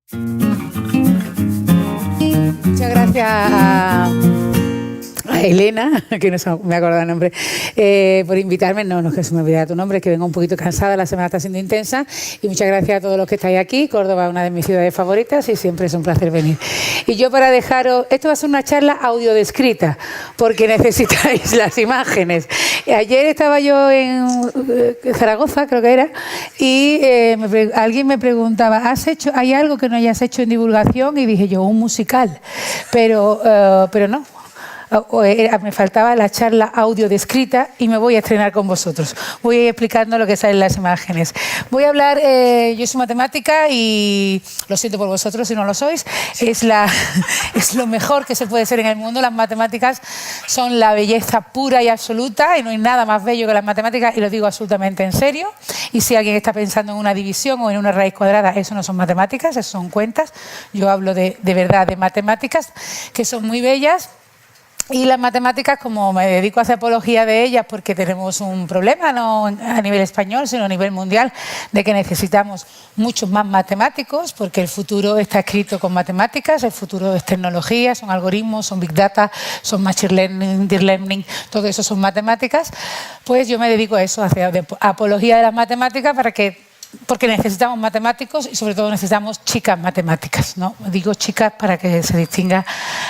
Muchas gracias a Elena, que no me he acordado el nombre, por invitarme. No, que se me olvidara tu nombre, que vengo un poquito cansada, la semana está siendo intensa. Y muchas gracias a todos los que estáis aquí. Córdoba es una de mis ciudades favoritas y siempre es un placer venir. Y yo, para dejaros, esto va a ser una charla audiodescrita, porque necesitáis las imágenes. Ayer estaba yo en Zaragoza, creo que era, y alguien me preguntaba, ¿hay algo que no hayas hecho en divulgación? Y dije yo, un musical, pero no. Me faltaba la charla audio descrita y me voy a estrenar con vosotros. Voy a ir explicando lo que sale en las imágenes. Voy a hablar, yo soy matemática y lo siento por vosotros si no lo sois, es lo mejor que se puede ser en el mundo. Las matemáticas son la belleza pura y absoluta y no hay nada más bello que las matemáticas, y lo digo absolutamente en serio. Y si alguien está pensando en una división o en una raíz cuadrada, eso no son matemáticas, eso son cuentas. Yo hablo de verdad de matemáticas que son muy bellas. Y las matemáticas, como me dedico a hacer apología de ellas, porque tenemos un problema, no a nivel español, sino a nivel mundial, de que necesitamos muchos más matemáticos, porque el futuro está escrito con matemáticas, el futuro es tecnología, son algoritmos, son big data, son machine learning, deep learning, todo eso son matemáticas. Pues yo me dedico a eso, a hacer apología de las matemáticas, porque necesitamos matemáticos y sobre todo necesitamos chicas matemáticas, ¿no? Digo chicas para que se distinga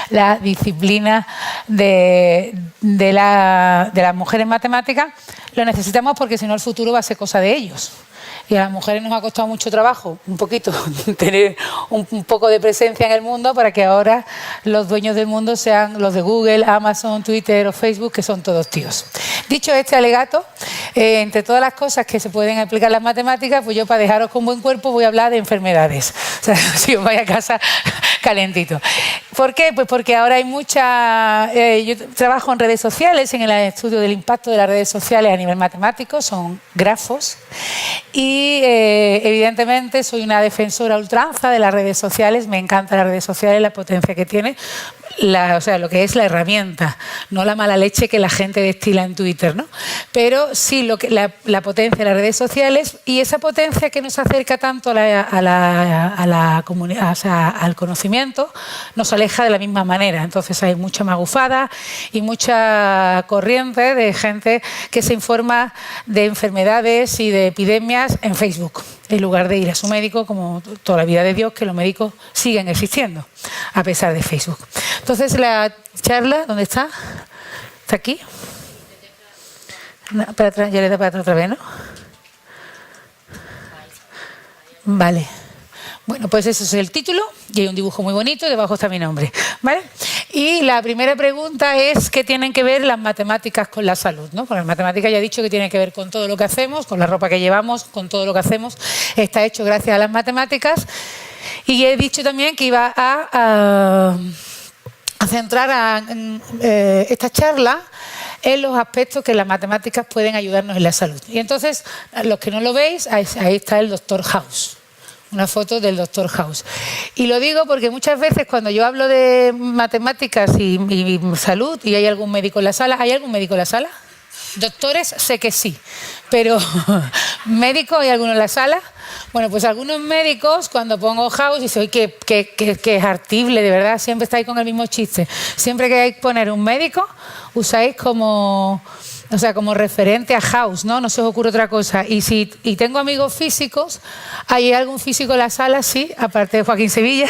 la disciplina de las mujeres matemáticas. Lo necesitamos porque si no el futuro va a ser cosa de ellos. Y a las mujeres nos ha costado mucho trabajo, un poquito, tener un poco de presencia en el mundo para que ahora los dueños del mundo sean los de Google, Amazon, Twitter o Facebook, que son todos tíos. Dicho este alegato, entre todas las cosas que se pueden aplicar las matemáticas, pues yo, para dejaros con buen cuerpo, voy a hablar de enfermedades. O sea, si os vais a casa calentito. ¿Por qué? Pues porque ahora hay yo trabajo en redes sociales, en el estudio del impacto de las redes sociales a nivel matemático, son grafos. Y evidentemente soy una defensora a ultranza de las redes sociales, me encantan las redes sociales, la potencia que tiene, o sea, lo que es la herramienta, no la mala leche que la gente destila en Twitter, ¿no? Pero sí la potencia de las redes sociales, y esa potencia que nos acerca tanto a la comunidad, o sea, al conocimiento, nos aleja de la misma manera. Entonces hay mucha magufada y mucha corriente de gente que se informa de enfermedades y de epidemias en Facebook, en lugar de ir a su médico, como toda la vida de Dios, que los médicos siguen existiendo a pesar de Facebook. Entonces la charla, ¿dónde está? ¿Está aquí? No, para atrás, ya le da para atrás otra vez, ¿no? Vale. Bueno, pues ese es el título y hay un dibujo muy bonito y debajo está mi nombre, ¿vale? Y la primera pregunta es ¿qué tienen que ver las matemáticas con la salud? ¿No? Porque las matemáticas ya he dicho que tienen que ver con todo lo que hacemos, con la ropa que llevamos, con todo lo que hacemos. Está hecho gracias a las matemáticas. Y he dicho también que iba a centrar esta charla en los aspectos que las matemáticas pueden ayudarnos en la salud. Y entonces, los que no lo veis, ahí está el Dr. House. Una foto del Dr. House. Y lo digo porque muchas veces cuando yo hablo de matemáticas y salud y hay algún médico en la sala, ¿hay algún médico en la sala? Doctores, sé que sí, pero ¿médicos hay alguno en la sala? Bueno, pues algunos médicos, cuando pongo House, dicen, oye, que es artible, de verdad, siempre estáis con el mismo chiste. Siempre que hay que poner un médico, usáis como referente a House, ¿no? No se os ocurre otra cosa. Y tengo amigos físicos, ¿hay algún físico en la sala? Sí, aparte de Joaquín Sevilla.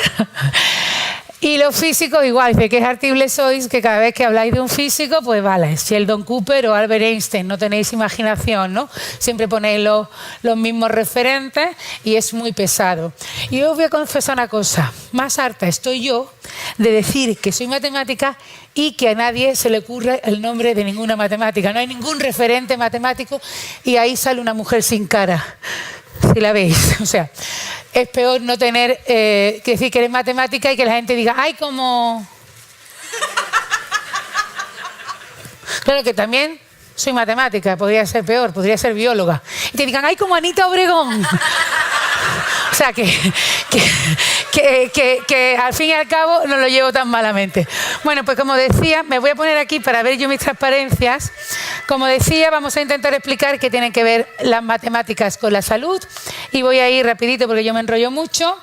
Y los físicos igual, dice que es artible sois, que cada vez que habláis de un físico, pues vale, Sheldon Cooper o Albert Einstein, no tenéis imaginación, ¿no? Siempre ponéis los mismos referentes y es muy pesado. Y os voy a confesar una cosa, más harta estoy yo de decir que soy matemática y que a nadie se le ocurre el nombre de ninguna matemática. No hay ningún referente matemático y ahí sale una mujer sin cara, si la veis. O sea, es peor no tener que decir que eres matemática y que la gente diga, ¡ay, como! Claro que también soy matemática, podría ser peor, podría ser bióloga. Y te digan, ¡ay, como Anita Obregón! O sea, que al fin y al cabo no lo llevo tan malamente. Bueno, pues como decía, me voy a poner aquí para ver yo mis transparencias. Como decía, vamos a intentar explicar qué tienen que ver las matemáticas con la salud. Y voy a ir rapidito porque yo me enrollo mucho.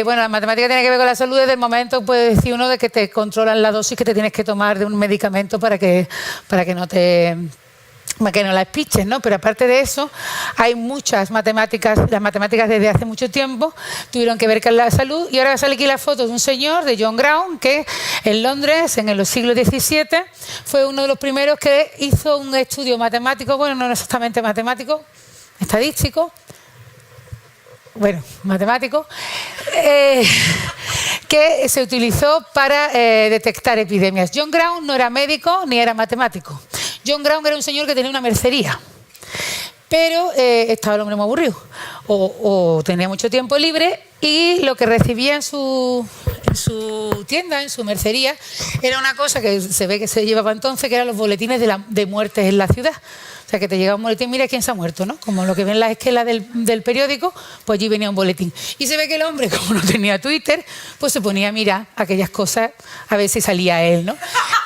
Bueno, la matemática tiene que ver con la salud desde el momento, puede decir uno, de que te controlan la dosis que te tienes que tomar de un medicamento para que no la espiches, ¿no? Pero aparte de eso, hay muchas matemáticas. Las matemáticas desde hace mucho tiempo tuvieron que ver con la salud. Y ahora sale aquí la foto de un señor, de John Brown, que en Londres, en el siglo XVII, fue uno de los primeros que hizo un estudio matemático, bueno, no exactamente matemático, estadístico, bueno, matemático, que se utilizó para detectar epidemias. John Brown no era médico ni era matemático. John Brown era un señor que tenía una mercería, pero estaba el hombre muy aburrido o tenía mucho tiempo libre, y lo que recibía en su tienda, en su mercería, era una cosa que se ve que se llevaba entonces, que eran los boletines de muertes en la ciudad. O sea, que te llegaba un boletín, mira quién se ha muerto, ¿no? Como lo que ven las esquelas del periódico, pues allí venía un boletín. Y se ve que el hombre, como no tenía Twitter, pues se ponía a mirar aquellas cosas a ver si salía él, ¿no?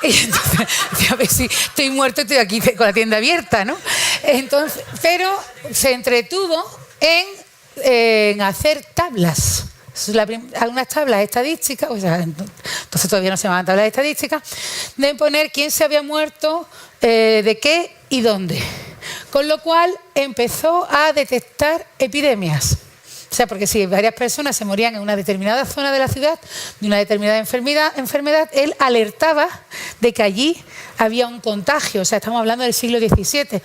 Y entonces, a ver si estoy muerto, estoy aquí con la tienda abierta, ¿no? Entonces, pero se entretuvo en hacer tablas. Algunas tablas estadísticas, o sea, entonces todavía no se llamaban tablas estadísticas, de poner quién se había muerto, de qué y dónde. Con lo cual empezó a detectar epidemias. O sea, porque si varias personas se morían en una determinada zona de la ciudad de una determinada enfermedad, él alertaba de que allí había un contagio. O sea, estamos hablando del siglo XVII.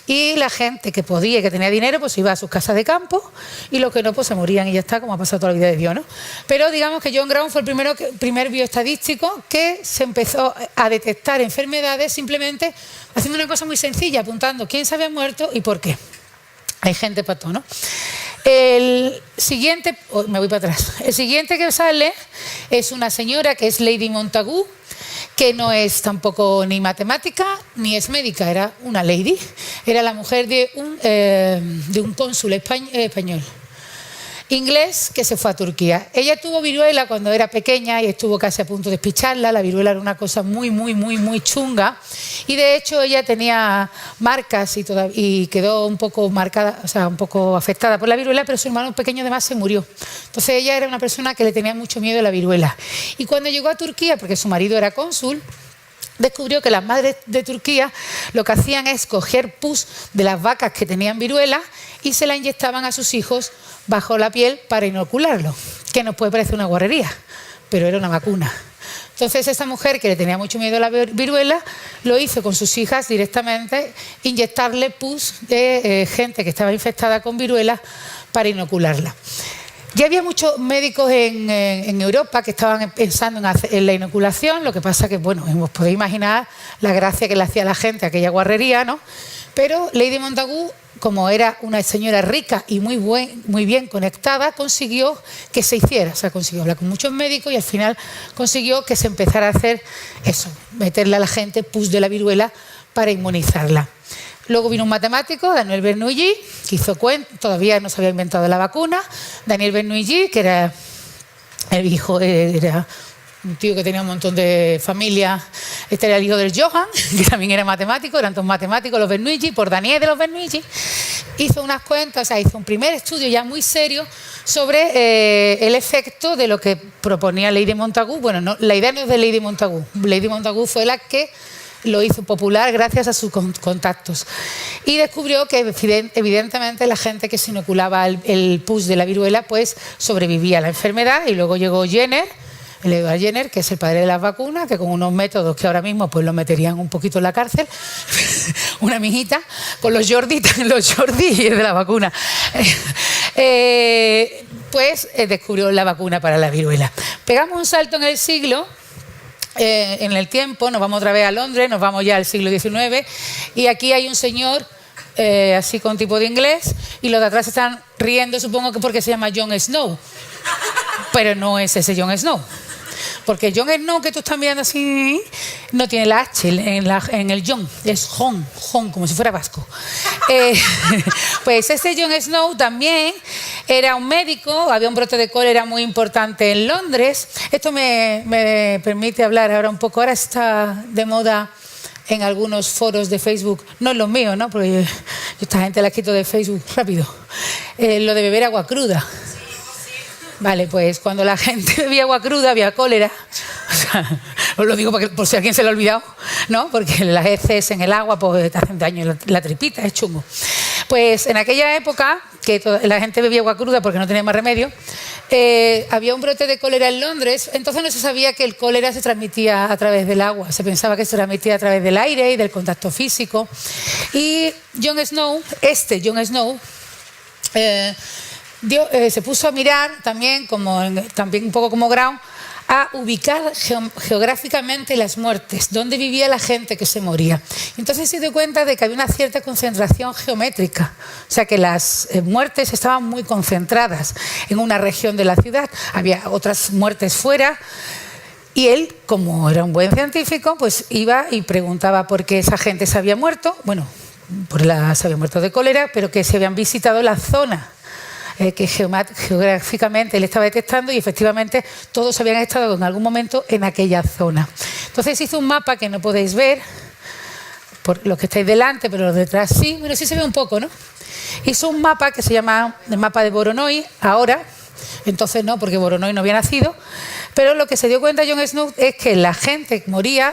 Y la gente que podía y que tenía dinero, pues iba a sus casas de campo, y los que no, pues se morían y ya está, como ha pasado toda la vida de Dios, ¿no? Pero digamos que John Brown fue el primer bioestadístico que se empezó a detectar enfermedades simplemente haciendo una cosa muy sencilla, apuntando quién se había muerto y por qué. Hay gente para todo, ¿no? El siguiente, me voy para atrás. El siguiente que sale es una señora que es Lady Montagu, que no es tampoco ni matemática ni es médica, era una lady. Era la mujer de un cónsul español, inglés, que se fue a Turquía. Ella tuvo viruela cuando era pequeña y estuvo casi a punto de despicharla. La viruela era una cosa muy, muy, muy, muy chunga. Y de hecho ella tenía marcas y quedó un poco marcada, o sea, un poco afectada por la viruela, pero su hermano pequeño además se murió. Entonces ella era una persona que le tenía mucho miedo a la viruela. Y cuando llegó a Turquía, porque su marido era cónsul, descubrió que las madres de Turquía lo que hacían es coger pus de las vacas que tenían viruela y se la inyectaban a sus hijos bajo la piel para inocularlo, que nos puede parecer una guarrería, pero era una vacuna. Entonces esta mujer, que le tenía mucho miedo a la viruela, lo hizo con sus hijas directamente, inyectarle pus de gente que estaba infectada con viruela para inocularla. Ya había muchos médicos en Europa que estaban pensando en la inoculación. Lo que pasa que, bueno, os podéis imaginar la gracia que le hacía a la gente aquella guarrería, ¿no? Pero Lady Montagu, como era una señora rica y muy bien conectada, consiguió que se hiciera. O sea, consiguió hablar con muchos médicos y al final consiguió que se empezara a hacer eso, meterle a la gente pus de la viruela para inmunizarla. Luego vino un matemático, Daniel Bernoulli, que hizo cuentos, todavía no se había inventado la vacuna. Daniel Bernoulli, que era el hijo, era un tío que tenía un montón de familia. Este era el hijo del Johann, que también era matemático, eran todos matemáticos los Bernoulli, por Daniel de los Bernoulli. Hizo unas cuentas, o sea, hizo un primer estudio ya muy serio sobre el efecto de lo que proponía Lady Montagu. Bueno, no, la idea no es de Lady Montagu. Lady Montagu fue la que lo hizo popular gracias a sus contactos. Y descubrió que evidentemente la gente que se inoculaba el pus de la viruela pues sobrevivía a la enfermedad. Y luego llegó Jenner, el Edward Jenner, que es el padre de las vacunas, que con unos métodos que ahora mismo pues lo meterían un poquito en la cárcel, una mijita, con los Jordi y el de la vacuna, pues descubrió la vacuna para la viruela. Pegamos un salto en el siglo, en el tiempo, nos vamos otra vez a Londres, nos vamos ya al siglo XIX, y aquí hay un señor así con tipo de inglés, y los de atrás están riendo, supongo que porque se llama Jon Snow, pero no es ese Jon Snow, porque Jon Snow que tú estás mirando así no tiene la H en el Jon, es Jon, como si fuera vasco. Pues ese Jon Snow también era un médico, había un brote de cólera muy importante en Londres. Esto me permite hablar ahora un poco, ahora está de moda en algunos foros de Facebook, no en los míos, ¿no? Porque yo esta gente la quito de Facebook rápido, lo de beber agua cruda. Vale, pues cuando la gente bebía agua cruda había cólera. O sea, os lo digo por si a alguien se lo ha olvidado, ¿no? Porque las heces en el agua pues te hacen daño en la tripita, es chungo. Pues en aquella época, que la gente bebía agua cruda porque no tenía más remedio, había un brote de cólera en Londres. Entonces no se sabía que el cólera se transmitía a través del agua, se pensaba que se transmitía a través del aire y del contacto físico. Y Jon Snow, se puso a mirar también, también un poco como Brown, a ubicar geográficamente las muertes, dónde vivía la gente que se moría. Entonces se dio cuenta de que había una cierta concentración geométrica, o sea que las muertes estaban muy concentradas en una región de la ciudad, había otras muertes fuera. Y él, como era un buen científico, pues iba y preguntaba por qué esa gente se había muerto. Bueno, se había muerto de cólera, pero que se habían visitado la zona que geográficamente él estaba detectando, y efectivamente todos habían estado en algún momento en aquella zona. Entonces hizo un mapa que no podéis ver, por los que estáis delante, pero los detrás sí, bueno, sí se ve un poco, ¿no? Hizo un mapa que se llama el mapa de Voronoi, ahora, entonces no, porque Voronoi no había nacido, pero lo que se dio cuenta Jon Snow es que la gente que moría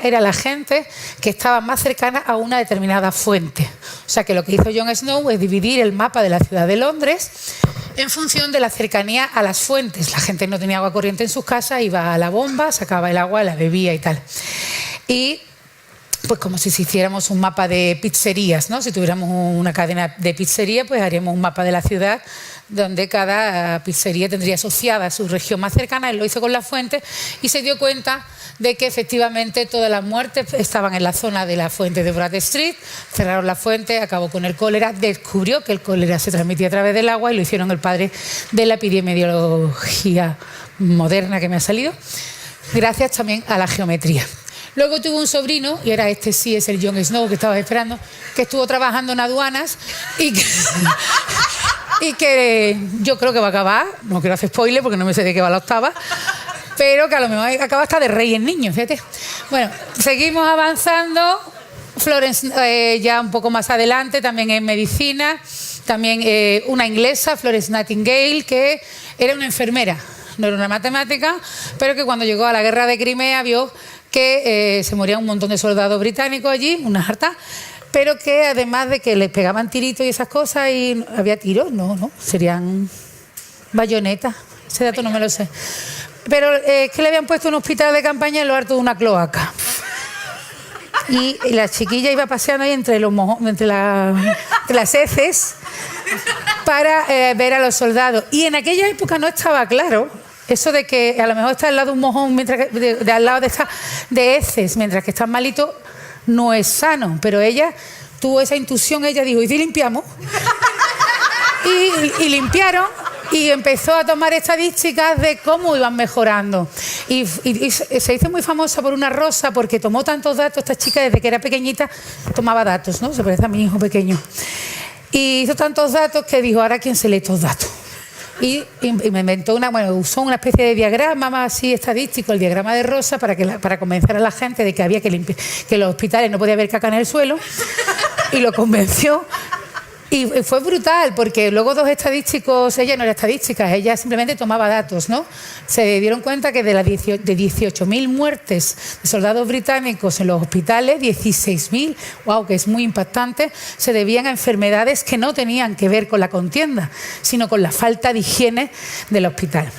era la gente que estaba más cercana a una determinada fuente. O sea que lo que hizo Jon Snow es dividir el mapa de la ciudad de Londres en función de la cercanía a las fuentes. La gente no tenía agua corriente en sus casas, iba a la bomba, sacaba el agua, la bebía y tal. Y pues como si hiciéramos un mapa de pizzerías, ¿no? Si tuviéramos una cadena de pizzería, pues haríamos un mapa de la ciudad donde cada pizzería tendría asociada a su región más cercana. Él lo hizo con la fuente y se dio cuenta de que efectivamente todas las muertes estaban en la zona de la fuente de Broad Street. Cerraron la fuente, acabó con el cólera, descubrió que el cólera se transmitía a través del agua y lo hicieron el padre de la epidemiología moderna que me ha salido, gracias también a la geometría. Luego tuvo un sobrino, y era este sí es el Jon Snow que estabas esperando, que estuvo trabajando en aduanas y que yo creo que va a acabar, no quiero hacer spoiler porque no me sé de qué va la octava, pero que a lo mejor acaba hasta de rey en niño, fíjate. Bueno, seguimos avanzando. Florence, ya un poco más adelante, también en medicina, también una inglesa, Florence Nightingale, que era una enfermera, no era una matemática, pero que cuando llegó a la guerra de Crimea vio que se morían un montón de soldados británicos allí, unas hartas, pero que además de que les pegaban tiritos y esas cosas, y había tiros, no, serían bayonetas, ese dato no me lo sé. Pero es que le habían puesto un hospital de campaña en lo alto de una cloaca. Y la chiquilla iba paseando ahí entre las heces para ver a los soldados. Y en aquella época no estaba claro eso de que a lo mejor está al lado de un mojón, mientras que, al lado de heces, mientras que estás malito, no es sano. Pero ella tuvo esa intuición, ella dijo, ¿y si limpiamos? Y limpiaron, y empezó a tomar estadísticas de cómo iban mejorando. Y se hizo muy famosa por una rosa, porque tomó tantos datos. Esta chica desde que era pequeñita tomaba datos, ¿no? Se parece a mi hijo pequeño. Y hizo tantos datos que dijo, ¿ahora quién se lee estos datos? Y me inventó usó una especie de diagrama más así estadístico, el diagrama de Rosa, para convencer a la gente de que había que limpiar, que en los hospitales no podía haber caca en el suelo, y lo convenció. Y fue brutal, porque luego dos estadísticos, ella no era estadística, ella simplemente tomaba datos, ¿no? Se dieron cuenta que de 18.000 muertes de soldados británicos en los hospitales, 16.000, wow, que es muy impactante, se debían a enfermedades que no tenían que ver con la contienda, sino con la falta de higiene del hospital.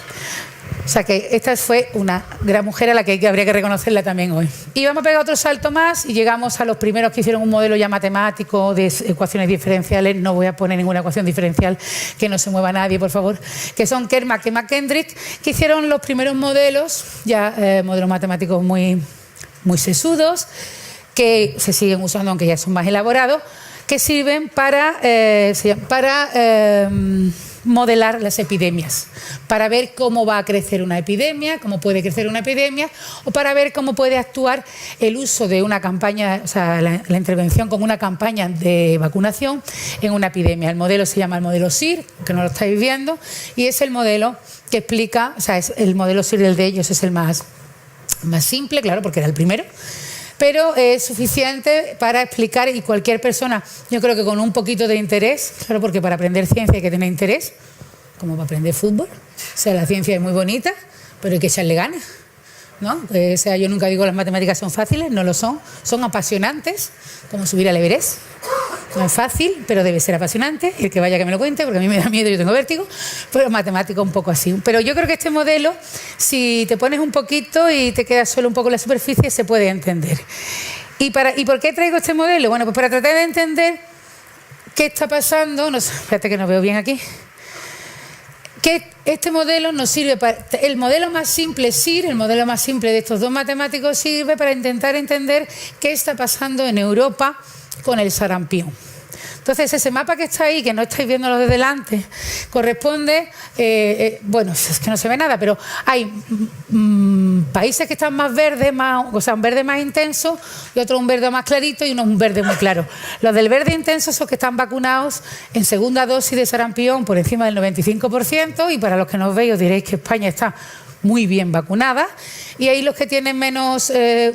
O sea que esta fue una gran mujer a la que habría que reconocerla también hoy. Y vamos a pegar otro salto más y llegamos a los primeros que hicieron un modelo ya matemático de ecuaciones diferenciales. No voy a poner ninguna ecuación diferencial, que no se mueva nadie, por favor. Que son Kermack y McKendrick, que hicieron los primeros modelos, ya modelos matemáticos muy sesudos, que se siguen usando aunque ya son más elaborados, que sirven para modelar las epidemias, para ver cómo va a crecer una epidemia, cómo puede crecer una epidemia, o para ver cómo puede actuar el uso de una campaña, o sea, la intervención con una campaña de vacunación en una epidemia. El modelo se llama el modelo SIR, que no lo estáis viendo, y es el modelo que explica, o sea, es el modelo SIR, el de ellos es el más simple, claro, porque era el primero, pero es suficiente para explicar, y cualquier persona, yo creo que con un poquito de interés, claro, porque para aprender ciencia hay que tener interés, como para aprender fútbol. O sea, la ciencia es muy bonita, pero hay que echarle ganas, ¿no? O sea, yo nunca digo que las matemáticas son fáciles, no lo son. Son apasionantes, como subir al Everest. No es fácil, pero debe ser apasionante. El que vaya que me lo cuente, porque a mí me da miedo, yo tengo vértigo. Pero matemática un poco así. Pero yo creo que este modelo, si te pones un poquito y te quedas solo un poco en la superficie, se puede entender. ¿Y por qué traigo este modelo? Bueno, pues para tratar de entender qué está pasando. No sé, espérate que no veo bien aquí. Que este modelo nos sirve para... El modelo más simple, SIR, el modelo más simple de estos dos matemáticos, sirve para intentar entender qué está pasando en Europa con el sarampión. Entonces, ese mapa que está ahí, que no estáis viéndolo desde delante, corresponde, bueno, es que no se ve nada, pero hay países que están más verdes, o sea, un verde más intenso, y otro un verde más clarito y uno un verde muy claro. Los del verde intenso son los que están vacunados en segunda dosis de sarampión por encima del 95%, y para los que nos veis os diréis que España está muy bien vacunada, y ahí los que tienen menos,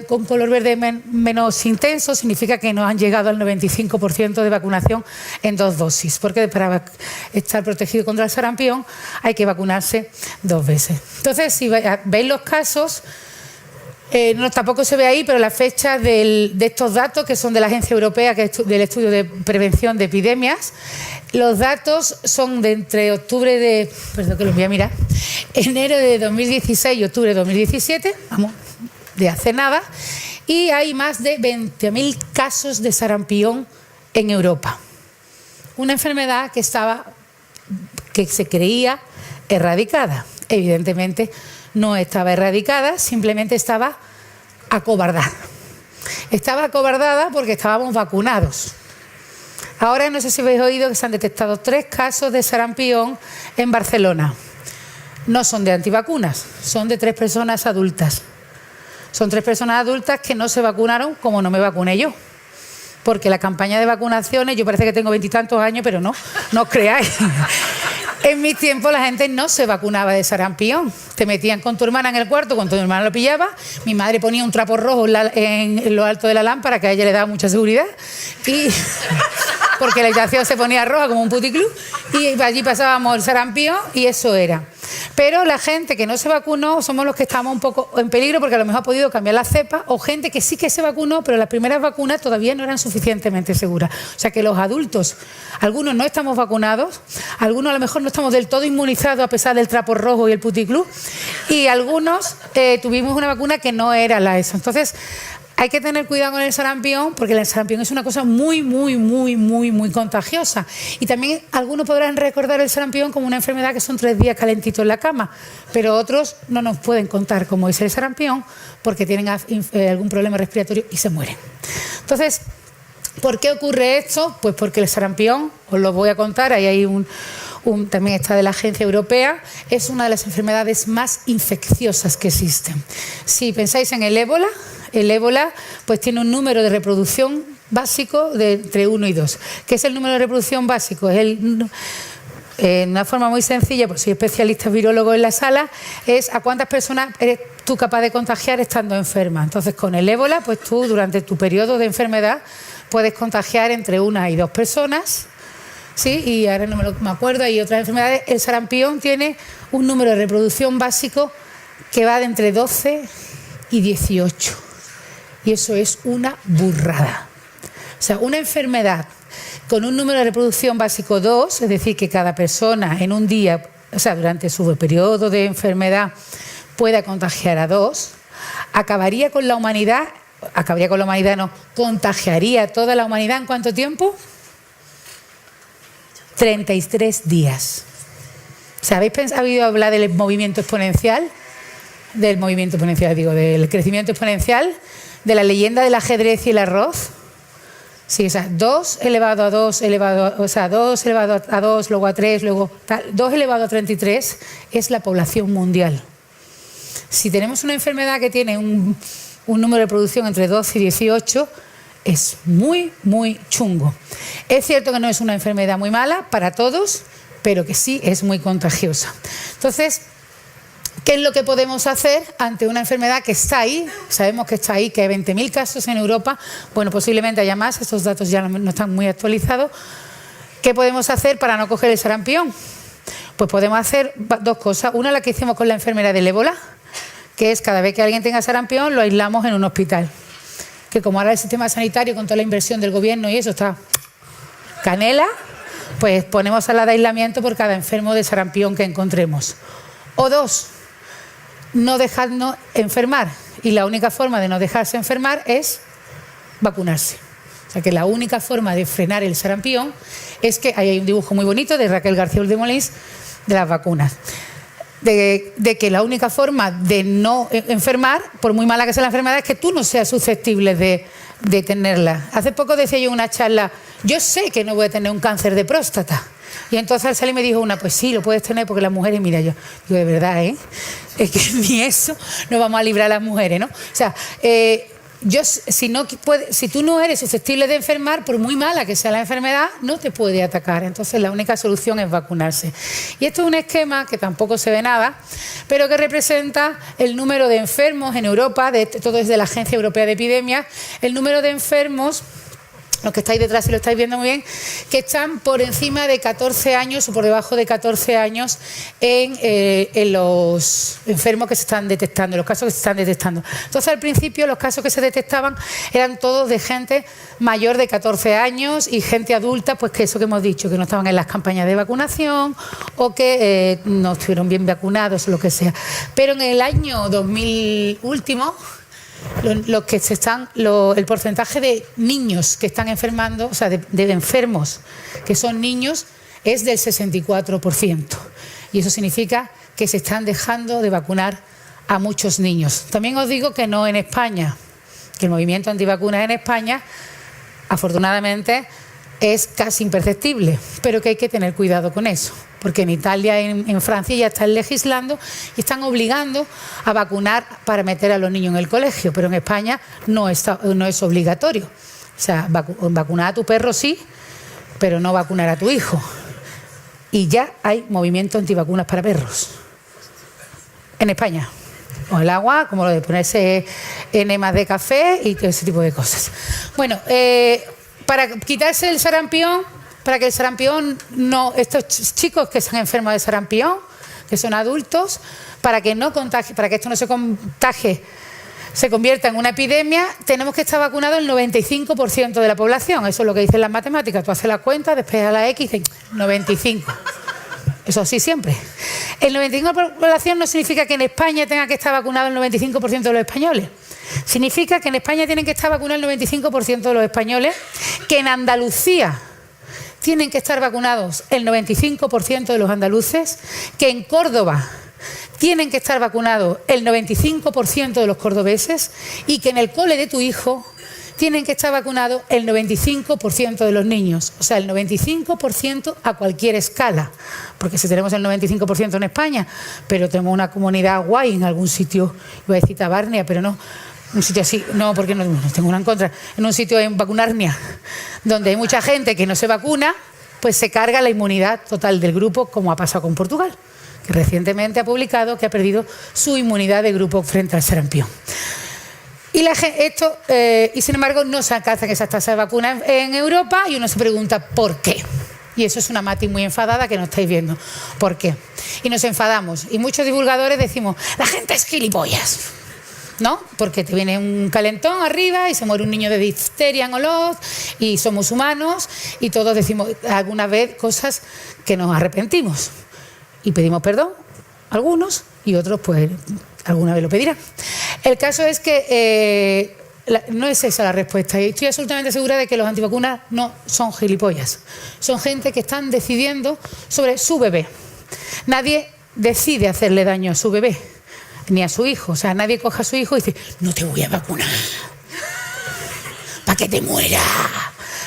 con color verde menos intenso, significa que no han llegado al 95% de vacunación en 2 dosis, porque para estar protegido contra el sarampión hay que vacunarse 2 veces. Entonces, si veis los casos, no, tampoco se ve ahí, pero las fechas de estos datos, que son de la Agencia Europea del Estudio de Prevención de Epidemias, los datos son de entre octubre de... Perdón que los voy a mirar. Enero de 2016 y octubre de 2017, vamos, de hace nada, y hay más de 20.000 casos de sarampión en Europa. Una enfermedad que se creía erradicada. Evidentemente no estaba erradicada, simplemente estaba acobardada. Estaba acobardada porque estábamos vacunados. Ahora no sé si habéis oído que se han detectado 3 casos de sarampión en Barcelona. No son de antivacunas, son de 3 personas adultas. Son 3 personas adultas que no se vacunaron como no me vacuné yo. Porque la campaña de vacunaciones, yo parece que tengo 20 y tantos años, pero no os creáis. En mi tiempo la gente no se vacunaba de sarampión. Te metían con tu hermana en el cuarto, cuando tu hermana lo pillaba, mi madre ponía un trapo rojo en lo alto de la lámpara, que a ella le daba mucha seguridad, y porque la habitación se ponía roja como un puticlub, y allí pasábamos el sarampión y eso era. Pero la gente que no se vacunó somos los que estamos un poco en peligro, porque a lo mejor ha podido cambiar la cepa, o gente que sí que se vacunó, pero las primeras vacunas todavía no eran suficientemente seguras. O sea que los adultos, algunos no estamos vacunados, algunos a lo mejor no estamos del todo inmunizados a pesar del trapo rojo y el puticlub, y algunos tuvimos una vacuna que no era la ESA. Entonces, hay que tener cuidado con el sarampión, porque el sarampión es una cosa muy, muy, muy, muy, muy contagiosa. Y también algunos podrán recordar el sarampión como una enfermedad que son 3 días calentitos en la cama, pero otros no nos pueden contar cómo es el sarampión porque tienen algún problema respiratorio y se mueren. Entonces, ¿por qué ocurre esto? Pues porque el sarampión, os lo voy a contar, ahí hay también está de la Agencia Europea, es una de las enfermedades más infecciosas que existen. Si pensáis en el ébola pues tiene un número de reproducción básico de entre 1 y 2. ¿Qué es el número de reproducción básico? Es en una forma muy sencilla, pues soy especialista virólogo en la sala, es a cuántas personas eres tú capaz de contagiar estando enferma. Entonces, con el ébola, pues tú durante tu periodo de enfermedad puedes contagiar entre 1 y 2 personas. Sí, y ahora no me acuerdo, hay otras enfermedades. El sarampión tiene un número de reproducción básico que va de entre 12 y 18. Y eso es una burrada. O sea, una enfermedad con un número de reproducción básico 2, es decir, que cada persona en un día, o sea, durante su periodo de enfermedad pueda contagiar a 2, acabaría con la humanidad, contagiaría a toda la humanidad ¿en cuánto tiempo? 33 días. ¿Habéis oído hablar del movimiento exponencial? Del crecimiento exponencial, de la leyenda del ajedrez y el arroz. Sí, o sea, 2 elevado a 2 elevado, o sea, 2 elevado a 2, luego a 3, luego tal, 2 elevado a 33 es la población mundial. Si tenemos una enfermedad que tiene un número de producción entre 12 y 18, es muy, muy chungo. Es cierto que no es una enfermedad muy mala para todos, pero que sí es muy contagiosa. Entonces, ¿qué es lo que podemos hacer ante una enfermedad que está ahí? Sabemos que está ahí, que hay 20.000 casos en Europa. Bueno, posiblemente haya más, estos datos ya no están muy actualizados. ¿Qué podemos hacer para no coger el sarampión? Pues podemos hacer dos cosas. Una, la que hicimos con la enfermera del ébola, que es cada vez que alguien tenga sarampión lo aislamos en un hospital. Que como ahora el sistema sanitario con toda la inversión del gobierno y eso está canela, pues ponemos sala de aislamiento por cada enfermo de sarampión que encontremos. O dos, no dejarnos enfermar. Y la única forma de no dejarse enfermar es vacunarse. O sea que la única forma de frenar el sarampión es que ahí hay un dibujo muy bonito de Raquel García Uldemolins de las vacunas. De que la única forma de no enfermar, por muy mala que sea la enfermedad, es que tú no seas susceptible de tenerla. Hace poco decía yo en una charla, yo sé que no voy a tener un cáncer de próstata. Y entonces al salir me dijo una, pues sí, lo puedes tener porque las mujeres, mira, yo digo, de verdad, es que ni eso nos vamos a librar a las mujeres, ¿no? O sea, si tú no eres susceptible de enfermar, por muy mala que sea la enfermedad, no te puede atacar. Entonces la única solución es vacunarse. Y esto es un esquema que tampoco se ve nada, pero que representa el número de enfermos en Europa, todo es de la Agencia Europea de Epidemias, el número de enfermos, los que estáis detrás y lo estáis viendo muy bien, que están por encima de 14 años o por debajo de 14 años en los enfermos que se están detectando, los casos que se están detectando. Entonces, al principio, los casos que se detectaban eran todos de gente mayor de 14 años y gente adulta, pues que eso que hemos dicho, que no estaban en las campañas de vacunación o que no estuvieron bien vacunados o lo que sea. Pero en el año 2000 último, el porcentaje de niños que están enfermando, o sea, de enfermos que son niños, es del 64%. Y eso significa que se están dejando de vacunar a muchos niños. También os digo que no en España, que el movimiento antivacunas en España, afortunadamente, es casi imperceptible, pero que hay que tener cuidado con eso, porque en Italia y en Francia ya están legislando y están obligando a vacunar para meter a los niños en el colegio, pero en España no es obligatorio. O sea, vacunar a tu perro sí, pero no vacunar a tu hijo. Y ya hay movimiento antivacunas para perros en España. O el agua, como lo de ponerse enemas de café y todo ese tipo de cosas. Bueno, para quitarse el sarampión, para que el sarampión no, estos chicos que están enfermos de sarampión, que son adultos, para que no contagie, para que esto no se contagie, se convierta en una epidemia, tenemos que estar vacunados el 95% de la población. Eso es lo que dicen las matemáticas. Tú haces la cuenta, despejas la X y dices 95. Eso sí siempre. El 95% de la población no significa que en España tenga que estar vacunado el 95% de los españoles. Significa que en España tienen que estar vacunados el 95% de los españoles, que en Andalucía tienen que estar vacunados el 95% de los andaluces, que en Córdoba tienen que estar vacunados el 95% de los cordobeses y que en el cole de tu hijo tienen que estar vacunados el 95% de los niños. O sea, el 95% a cualquier escala. Porque si tenemos el 95% en España, pero tenemos una comunidad guay en algún sitio, iba a decir Tabarnia, pero no, un sitio así, no, porque no tengo una en contra, en un sitio en Vacunarnia, donde hay mucha gente que no se vacuna, pues se carga la inmunidad total del grupo, como ha pasado con Portugal, que recientemente ha publicado que ha perdido su inmunidad de grupo frente al sarampión. Y sin embargo no se alcanzan esas tasas de vacunas en Europa y uno se pregunta ¿por qué? Y eso es una Mati muy enfadada que no estáis viendo. ¿Por qué? Y nos enfadamos. Y muchos divulgadores decimos, la gente es gilipollas, ¿no? Porque te viene un calentón arriba y se muere un niño de difteria en Oloz y somos humanos y todos decimos alguna vez cosas que nos arrepentimos. Y pedimos perdón, algunos, y otros pues alguna vez lo pedirán. El caso es que no es esa la respuesta. Y estoy absolutamente segura de que los antivacunas no son gilipollas. Son gente que están decidiendo sobre su bebé. Nadie decide hacerle daño a su bebé, ni a su hijo. O sea, nadie coge a su hijo y dice, no te voy a vacunar, para que te muera.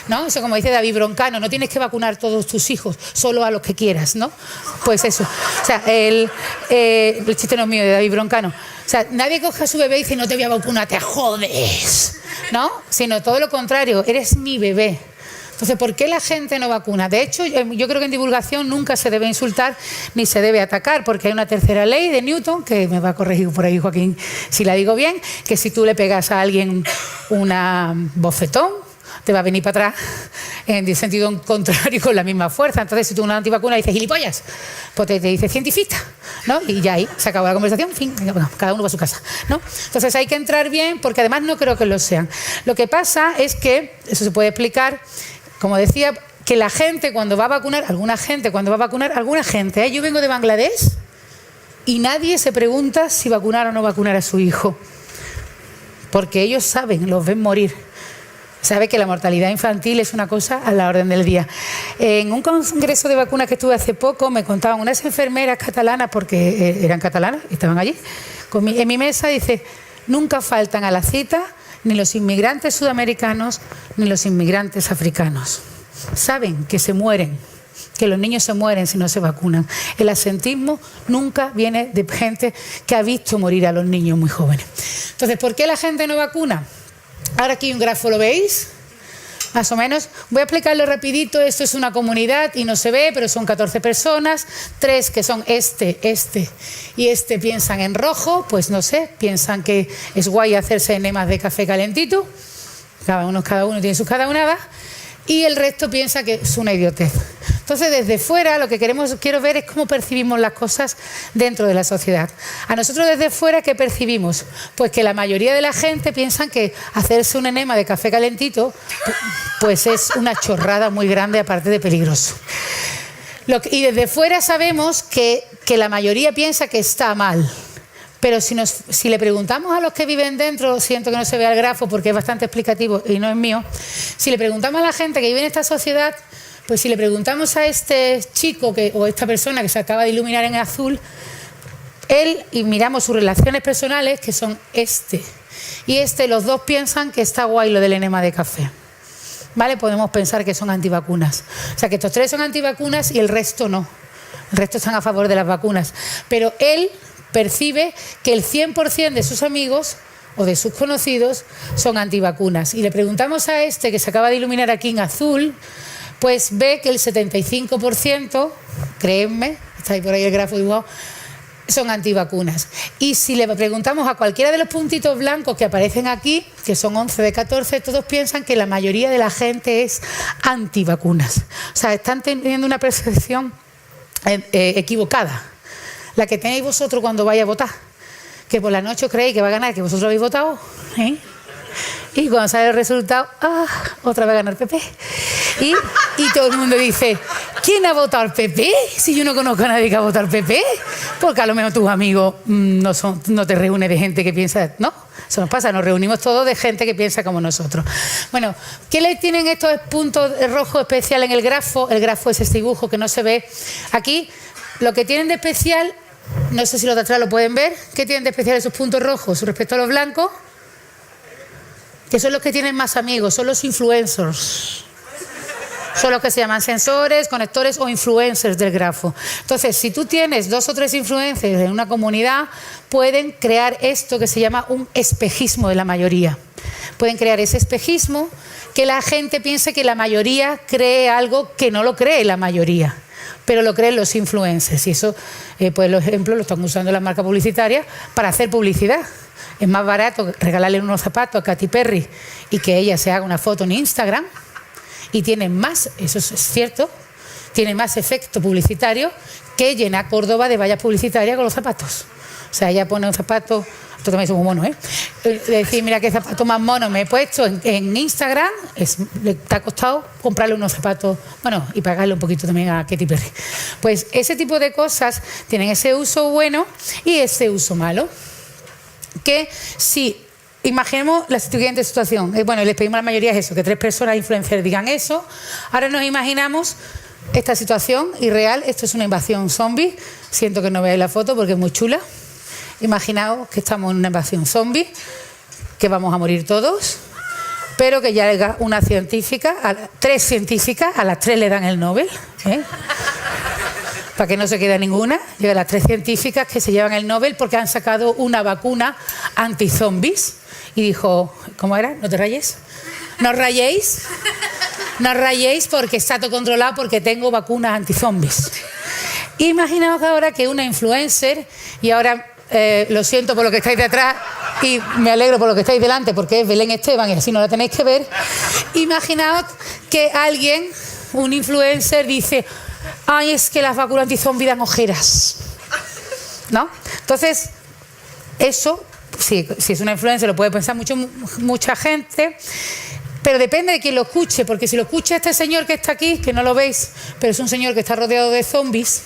¿No? Eso como dice David Broncano, no tienes que vacunar a todos tus hijos, solo a los que quieras, ¿no? Pues eso. O sea, el chiste no es mío, de David Broncano. O sea, nadie coge a su bebé y dice, no te voy a vacunar, te jodes, ¿no? Sino todo lo contrario, eres mi bebé. Entonces, ¿por qué la gente no vacuna? De hecho, yo creo que en divulgación nunca se debe insultar ni se debe atacar, porque hay una tercera ley de Newton, que me va a corregir por ahí Joaquín si la digo bien, que si tú le pegas a alguien una bofetón te va a venir para atrás en el sentido contrario con la misma fuerza. Entonces, si tú una antivacuna dices gilipollas, pues te dice científica, ¿no? Y ya ahí se acabó la conversación, en fin, venga, bueno, cada uno va a su casa, ¿no? Entonces hay que entrar bien, porque además no creo que lo sean. Lo que pasa es que, eso se puede explicar, como decía, que la gente cuando va a vacunar, alguna gente, yo vengo de Bangladesh y nadie se pregunta si vacunar o no vacunar a su hijo. Porque ellos saben, los ven morir. Sabe que la mortalidad infantil es una cosa a la orden del día. En un congreso de vacunas que estuve hace poco, me contaban unas enfermeras catalanas, porque eran catalanas, estaban allí, en mi mesa, dice, nunca faltan a la cita ni los inmigrantes sudamericanos ni los inmigrantes africanos. Saben que se mueren, que los niños se mueren si no se vacunan. El absentismo nunca viene de gente que ha visto morir a los niños muy jóvenes. Entonces, ¿por qué la gente no vacuna? Ahora aquí hay un grafo, ¿lo veis? Más o menos. Voy a explicarlo rapidito. Esto es una comunidad y no se ve, pero son 14 personas. 3 que son este y este piensan en rojo. Pues no sé, piensan que es guay hacerse enemas de café calentito. Cada uno tiene sus cadaunadas. Y el resto piensa que es una idiotez. Entonces, desde fuera, lo que quiero ver es cómo percibimos las cosas dentro de la sociedad. A nosotros desde fuera, ¿qué percibimos? Pues que la mayoría de la gente piensa que hacerse un enema de café calentito pues es una chorrada muy grande, aparte de peligroso. Y desde fuera sabemos que la mayoría piensa que está mal. Pero si le preguntamos a los que viven dentro, siento que no se vea el grafo porque es bastante explicativo y no es mío, si le preguntamos a la gente que vive en esta sociedad, pues si le preguntamos a este chico o esta persona que se acaba de iluminar en azul, y miramos sus relaciones personales, que son los dos piensan que está guay lo del enema de café. ¿Vale? Podemos pensar que son antivacunas. O sea, que estos 3 son antivacunas y el resto no. El resto están a favor de las vacunas. Pero él percibe que el 100% de sus amigos o de sus conocidos son antivacunas. Y le preguntamos a que se acaba de iluminar aquí en azul, pues ve que el 75%, créenme, está ahí por ahí el grafo dibujado, son antivacunas. Y si le preguntamos a cualquiera de los puntitos blancos que aparecen aquí, que son 11 de 14, todos piensan que la mayoría de la gente es antivacunas. O sea, están teniendo una percepción equivocada. La que tenéis vosotros cuando vais a votar. Que por la noche os creéis que va a ganar, que vosotros habéis votado, ¿eh? Y cuando sale el resultado, otra vez a ganar PP. Y todo el mundo dice, ¿quién ha votado al PP? Si yo no conozco a nadie que ha votado al PP. Porque a lo mejor tus amigos no te reúnes de gente que piensa, ¿no? Eso nos pasa, nos reunimos todos de gente que piensa como nosotros. Bueno, ¿qué le tienen estos puntos rojos especiales en el grafo? El grafo es este dibujo que no se ve aquí. Lo que tienen de especial, no sé si los de atrás lo pueden ver, ¿qué tienen de especial esos puntos rojos respecto a los blancos? Que son los que tienen más amigos, son los influencers. Son los que se llaman sensores, conectores o influencers del grafo. Entonces, si tú tienes 2 o 3 influencers en una comunidad, pueden crear esto que se llama un espejismo de la mayoría. Pueden crear ese espejismo que la gente piense que la mayoría cree algo que no lo cree la mayoría, pero lo creen los influencers. Y eso, pues los ejemplos los están usando las marcas publicitarias para hacer publicidad. Es más barato regalarle unos zapatos a Katy Perry y que ella se haga una foto en Instagram, y tiene más, eso es cierto, tiene más efecto publicitario que llenar Córdoba de vallas publicitarias con los zapatos. O sea, ella pone un zapato, esto también es un mono, decir, mira qué zapato más mono me he puesto en Instagram, le ha costado comprarle unos zapatos, bueno, y pagarle un poquito también a Katy Perry. Pues ese tipo de cosas tienen ese uso bueno y ese uso malo. Que si imaginemos la siguiente situación, bueno, les pedimos a la mayoría eso, que 3 personas influencers digan eso. Ahora nos imaginamos esta situación irreal, esto es una invasión zombie, siento que no veáis la foto porque es muy chula. Imaginaos que estamos en una invasión zombie, que vamos a morir todos, pero que llega una científica, 3 científicas, a las 3 le dan el Nobel, para que no se quede ninguna. Llegan las 3 científicas que se llevan el Nobel porque han sacado una vacuna anti-zombies. Y dijo, ¿cómo era? ¿No te rayes? ¿No rayéis? No rayéis porque está todo controlado porque tengo vacunas anti-zombies. Imaginaos ahora que una influencer, y ahora lo siento por lo que estáis detrás, y me alegro por lo que estáis delante, porque es Belén Esteban y así no la tenéis que ver. Imaginaos que alguien, un influencer, dice: ay, es que las vacunas antizombie dan ojeras, ¿no? Entonces, eso, si es una influencer, lo puede pensar mucha gente, pero depende de quién lo escuche, porque si lo escucha este señor que está aquí, que no lo veis, pero es un señor que está rodeado de zombies,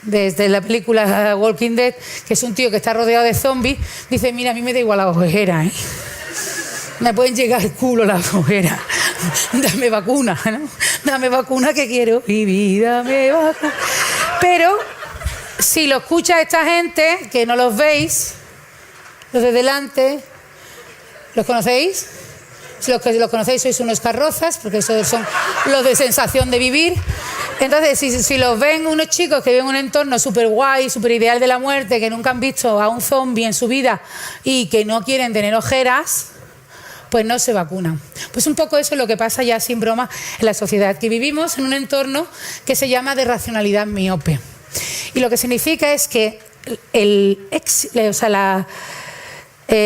desde la película Walking Dead, que es un tío que está rodeado de zombies, dice: mira, a mí me da igual la ojera, ¿eh? Me pueden llegar al culo las ojeras. Dame vacuna, ¿no? Dame vacuna que quiero vivir, dame vacuna. Pero si lo escucha esta gente, que no los veis, los de delante, ¿los conocéis? Si los conocéis, sois unos carrozas, porque esos son los de sensación de vivir. Entonces, si los ven unos chicos que viven en un entorno súper guay, súper ideal de la muerte, que nunca han visto a un zombie en su vida y que no quieren tener ojeras, pues no se vacunan. Pues un poco eso es lo que pasa, ya sin broma, en la sociedad, que vivimos en un entorno que se llama de racionalidad miope. Y lo que significa es que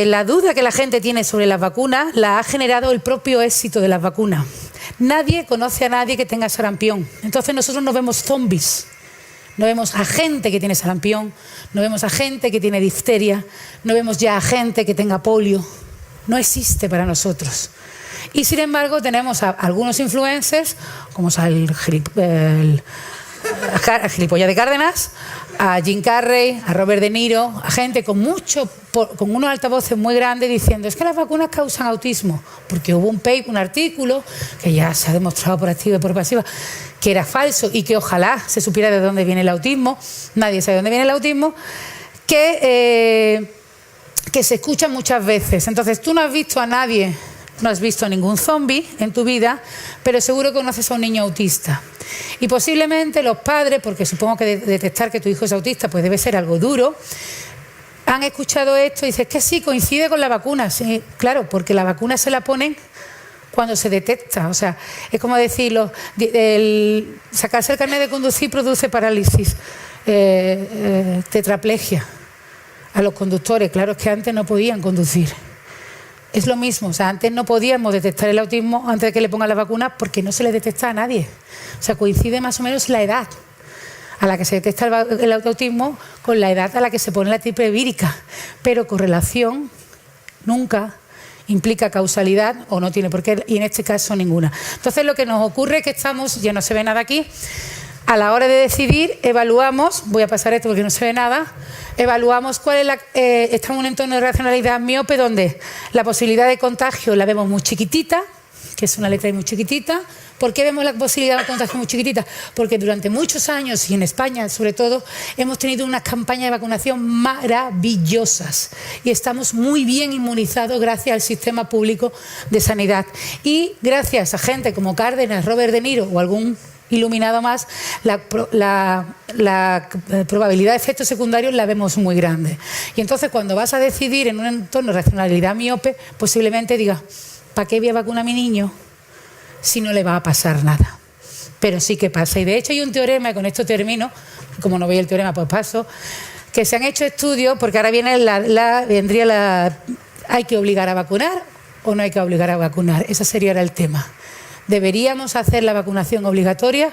la duda que la gente tiene sobre las vacunas la ha generado el propio éxito de las vacunas. Nadie conoce a nadie que tenga sarampión. Entonces nosotros no vemos zombies. No vemos a gente que tiene sarampión, no vemos a gente que tiene difteria, no vemos ya a gente que tenga polio. No existe para nosotros. Y sin embargo tenemos a algunos influencers, como el gilipollas de Cárdenas, a Jim Carrey, a Robert De Niro, a gente con unos altavoces muy grandes diciendo: es que las vacunas causan autismo, porque hubo un artículo que ya se ha demostrado por activa y por pasiva que era falso y que ojalá se supiera de dónde viene el autismo. Nadie sabe de dónde viene el autismo, que se escucha muchas veces. Entonces tú no has visto a nadie, no has visto a ningún zombie en tu vida, pero seguro que conoces a un niño autista. Y posiblemente los padres, porque supongo que detectar que tu hijo es autista pues debe ser algo duro, han escuchado esto y dicen: que sí, coincide con la vacuna. Sí, claro, porque la vacuna se la ponen cuando se detecta. O sea, es como decirlo, sacarse el carnet de conducir produce parálisis, tetraplegia a los conductores. Claro, es que antes no podían conducir. Es lo mismo, o sea, antes no podíamos detectar el autismo antes de que le pongan la vacuna porque no se le detecta a nadie. O sea, coincide más o menos la edad a la que se detecta el autismo con la edad a la que se pone la triple vírica. Pero correlación nunca implica causalidad o no tiene por qué, y en este caso ninguna. Entonces lo que nos ocurre es que estamos, ya no se ve nada aquí, a la hora de decidir evaluamos, voy a pasar esto porque no se ve nada, evaluamos cuál es estamos en un entorno de racionalidad miope donde la posibilidad de contagio la vemos muy chiquitita, que es una letra muy chiquitita. ¿Por qué vemos la posibilidad de contagio muy chiquitita? Porque durante muchos años, y en España sobre todo, hemos tenido unas campañas de vacunación maravillosas y estamos muy bien inmunizados gracias al sistema público de sanidad. Y gracias a gente como Cárdenas, Robert De Niro o algún iluminado más, la probabilidad de efectos secundarios la vemos muy grande. Y entonces cuando vas a decidir en un entorno de racionalidad miope, posiblemente digas: ¿para qué voy a vacunar a mi niño si no le va a pasar nada? Pero sí que pasa. Y de hecho hay un teorema, y con esto termino, como no veis el teorema pues paso, que se han hecho estudios, porque ahora viene ¿hay que obligar a vacunar o no hay que obligar a vacunar? Ese sería ahora el tema. ¿Deberíamos hacer la vacunación obligatoria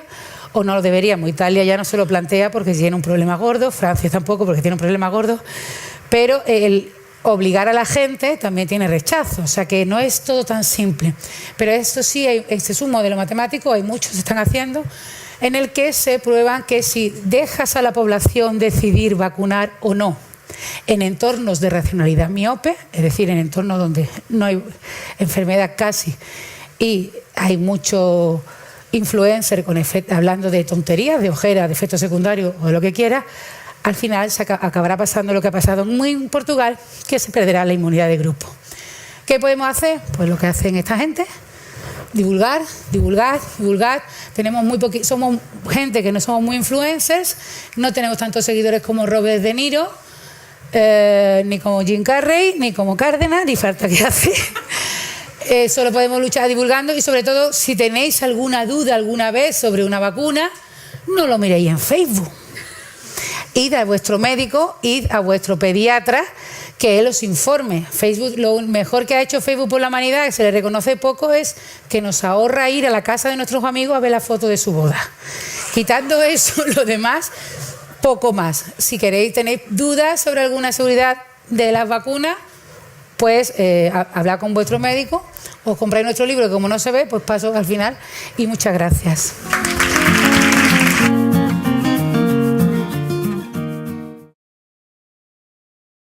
o no lo deberíamos? Italia ya no se lo plantea porque tiene un problema gordo, Francia tampoco porque tiene un problema gordo, pero el obligar a la gente también tiene rechazo, o sea que no es todo tan simple. Pero esto sí, este es un modelo matemático, hay muchos que se están haciendo, en el que se prueban que si dejas a la población decidir vacunar o no en entornos de racionalidad miope, es decir, en entornos donde no hay enfermedad casi, y hay mucho influencer hablando de tonterías, de ojeras, de efectos secundarios o de lo que quiera, al final se acabará pasando lo que ha pasado en Portugal, que se perderá la inmunidad de grupo. ¿Qué podemos hacer? Pues lo que hacen esta gente: divulgar, divulgar, divulgar. Somos gente que no somos muy influencers, no tenemos tantos seguidores como Robert De Niro, ni como Jim Carrey, ni como Cárdenas, ni falta que hace. Solo podemos luchar divulgando y sobre todo si tenéis alguna duda alguna vez sobre una vacuna, no lo miréis en Facebook. id a vuestro médico, id a vuestro pediatra, que él os informe. Facebook, lo mejor que ha hecho Facebook por la humanidad, que se le reconoce poco, es que nos ahorra ir a la casa de nuestros amigos a ver la foto de su boda. Quitando eso, lo demás, poco más. Si tenéis dudas sobre alguna seguridad de las vacunas, pues hablad con vuestro médico, os compráis nuestro libro, que como no se ve, pues paso al final, y muchas gracias.